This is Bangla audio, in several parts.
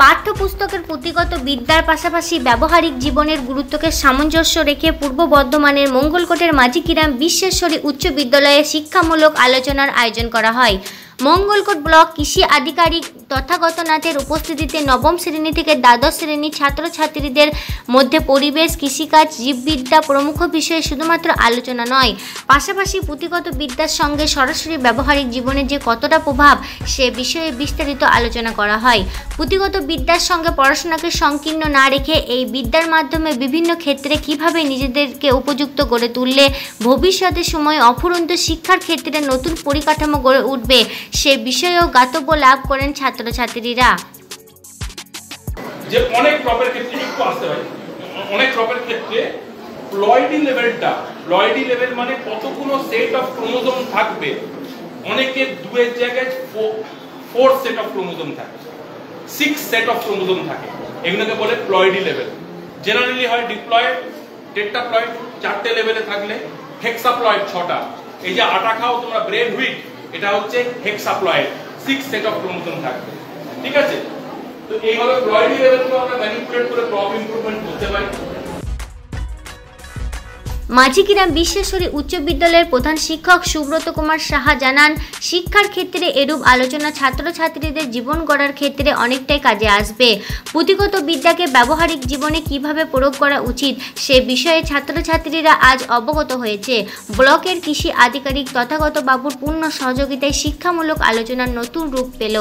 পাঠ্যপুস্তকের পুঁথিগত বিদ্যার পাশাপাশি ব্যবহারিক জীবনের গুরুত্বকে সামঞ্জস্য রেখে পূর্ব বর্ধমানের মঙ্গলকোটের মাঝিগ্রাম বিশ্বেশ্বরী উচ্চ বিদ্যালয়ে শিক্ষামূলক আলোচনার আয়োজন করা হয়। মঙ্গলকোট ব্লক কৃষি আধিকারিক তথাগত নাথের উপস্থিতিতে নবম শ্রেণী থেকে দ্বাদশ শ্রেণীর ছাত্রছাত্রীদের মধ্যে পরিবেশ, কৃষিকাজ, জীববিদ্যা প্রমুখ বিষয়ে শুধুমাত্র আলোচনা নয়, পাশাপাশি পুঁথিগত বিদ্যার সঙ্গে সরাসরি ব্যবহারিক জীবনের যে কতটা প্রভাব সে বিষয়ে বিস্তারিত আলোচনা করা হয়। পুঁথিগত বিদ্যার সঙ্গে পড়াশোনাকে সংকীর্ণ না রেখে এই বিদ্যার মাধ্যমে বিভিন্ন ক্ষেত্রে কিভাবে নিজেদেরকে উপযুক্ত গড়ে তুললে ভবিষ্যতে সময় অফুরন্ত শিক্ষার ক্ষেত্রে নতুন পরিকাঠামো গড়ে উঠবে সে বিষয়েও জ্ঞাতব্য লাভ করেন ছাত্রছাত্রীরা। যে অনেক ক্রপের ক্ষেত্রে একটু আসতে হয়, অনেক ক্রপের ক্ষেত্রে প্লয়েডি লেভেল মানে কতগুলো সেট অফ ক্রোমোজোম থাকবে। অনেকের দুয়ের জায়গায় 4 সেট অফ ক্রোমোজোম থাকে, 6 সেট অফ ক্রোমোজোম থাকে, এগুলোকে বলে প্লয়েডি লেভেল। জেনারেলি হয় ডিপ্লয়েড, টেট্রাপ্লয়েড 4টে লেভেলে থাকলে, হেক্সাপ্লয়েড 6টা। এই যে আটা খাও তোমরা ব্রেড হুইট, এটা হচ্ছে হেক্সাপ্লয়েড, 6 সেট অফ ক্রোমোজোম থাকবে। ঠিক আছে, তো এইভাবে প্লয়েডি লেভেলকে আমরা ম্যানিপুলেট করে ক্রপ ইমপ্রুভমেন্ট করতে পারি। মাঝিগ্রাম বিশ্বেশ্বরী উচ্চ বিদ্যালয়ের প্রধান শিক্ষক সুব্রত কুমার সাহা জানান, শিক্ষার ক্ষেত্রে এরূপ আলোচনা ছাত্রছাত্রীদের জীবন গড়ার ক্ষেত্রে অনেকটাই কাজে আসবে। পুঁথিগত বিদ্যাকে ব্যবহারিক জীবনে কিভাবে প্রয়োগ করা উচিত সে বিষয়ে ছাত্রছাত্রীরা আজ অবগত হয়েছে। ব্লকের কৃষি আধিকারিক তথাগত বাবুর পূর্ণ সহযোগিতায় শিক্ষামূলক আলোচনার নতুন রূপ পেল।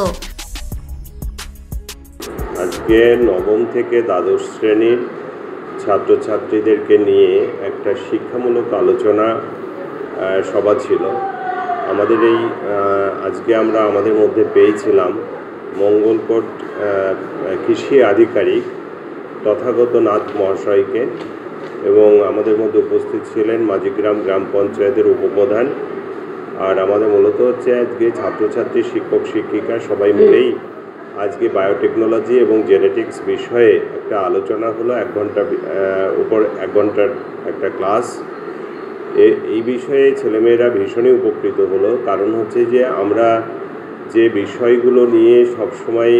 আজকে নবম থেকে দ্বাদশ শ্রেণীর ছাত্রছাত্রীদেরকে নিয়ে একটা শিক্ষামূলক আলোচনা সভা ছিল আমাদের। এই আজকে আমরা আমাদের মধ্যে পেয়েছিলাম মঙ্গলকোট কৃষি আধিকারিক তথাগত নাথ মহাশয়কে, এবং আমাদের মধ্যে উপস্থিত ছিলেন মাঝিগ্রাম গ্রাম পঞ্চায়েতের উপপ্রধান। আর আমাদের মূলত হচ্ছে আজকে ছাত্রছাত্রী, শিক্ষক শিক্ষিকা সবাই মিলেই আজকে বায়োটেকনোলজি এবং জেনেটিক্স বিষয়ে একটা আলোচনা হলো। 1 ঘন্টার উপর 1 ঘন্টার একটা ক্লাস। এই বিষয়ে ছেলেমেয়েরা ভীষণই উপকৃত হলো। কারণ হচ্ছে যে আমরা যে বিষয়গুলো নিয়ে সবসময়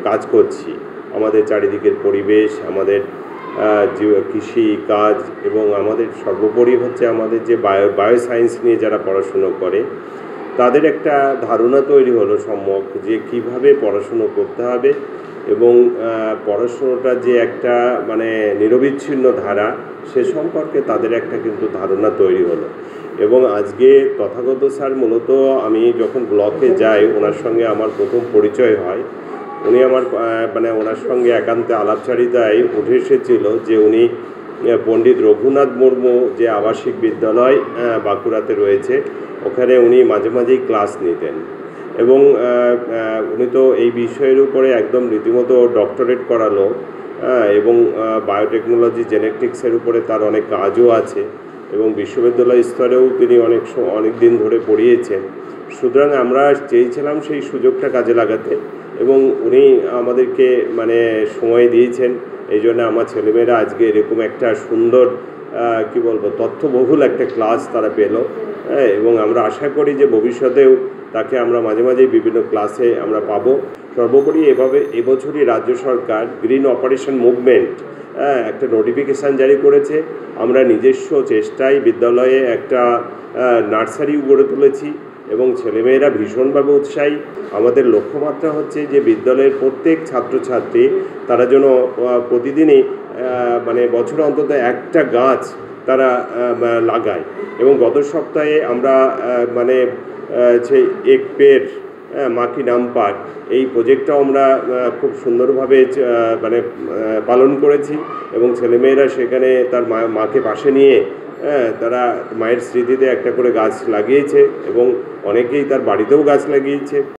কাজ করছি, আমাদের চারিদিকের পরিবেশ, আমাদের কৃষি কাজ, এবং আমাদের সর্বোপরি হচ্ছে আমাদের যে বায়োসায়েন্স নিয়ে যারা পড়াশুনো করে তাদের একটা ধারণা তৈরি হলো সম্যক যে কিভাবে পড়াশুনো করতে হবে, এবং পড়াশুনোটা যে একটা নিরবিচ্ছিন্ন ধারা সে সম্পর্কে তাদের একটা কিন্তু ধারণা তৈরি হলো। এবং আজকে তথাগত স্যার মূলত আমি যখন ব্লকে যাই ওনার সঙ্গে আমার প্রথম পরিচয় হয়। উনি আমার ওনার সঙ্গে একান্তে আলাপচারিতায় উঠে এসেছিল যে উনি পণ্ডিত রঘুনাথ মুর্মু যে আবাসিক বিদ্যালয় বাঁকুড়াতে রয়েছে ওখানে উনি মাঝে মাঝেই ক্লাস নিতেন, এবং উনি তো এই বিষয়ের উপরে একদম রীতিমতো ডক্টরেট করালো, এবং বায়োটেকনোলজি জেনেটিক্সের উপরে তার অনেক কাজও আছে, এবং বিশ্ববিদ্যালয় স্তরেও তিনি অনেক দিন ধরে পড়িয়েছেন। সুতরাং আমরা চেয়েছিলাম সেই সুযোগটা কাজে লাগাতে, এবং উনি আমাদেরকে সময় দিয়েছেন। এই জন্য আমার ছেলেমেয়েরা আজকে এরকম একটা সুন্দর তথ্যবহুল একটা ক্লাস তারা পেল, এবং আমরা আশা করি যে ভবিষ্যতেও তাকে আমরা মাঝে মাঝেই বিভিন্ন ক্লাসে আমরা পাবো। সর্বোপরি এভাবে এবছরই রাজ্য সরকার গ্রিন অপারেশন মুভমেন্ট একটা নোটিফিকেশান জারি করেছে। আমরা নিজস্ব চেষ্টায় বিদ্যালয়ে একটা নার্সারি গড়ে তুলেছি, এবং ছেলেমেয়েরা ভীষণভাবে উৎসাহী। আমাদের লক্ষ্যমাত্রা হচ্ছে যে বিদ্যালয়ের প্রত্যেক ছাত্রছাত্রী তারা যেন প্রতিদিনই বছরে অন্তত একটা গাছ তারা লাগায়, এবং গত সপ্তাহে আমরা সেই এক পেড় মা কি নাম পার এই প্রজেক্টটাও আমরা খুব সুন্দরভাবে পালন করেছি, এবং ছেলেমেয়েরা সেখানে তার মাকে পাশে নিয়ে তারা মায়ের স্মৃতিতে একটা করে গাছ লাগিয়েছে, এবং অনেকেই তার বাড়িতেও গাছ লাগিয়েছে।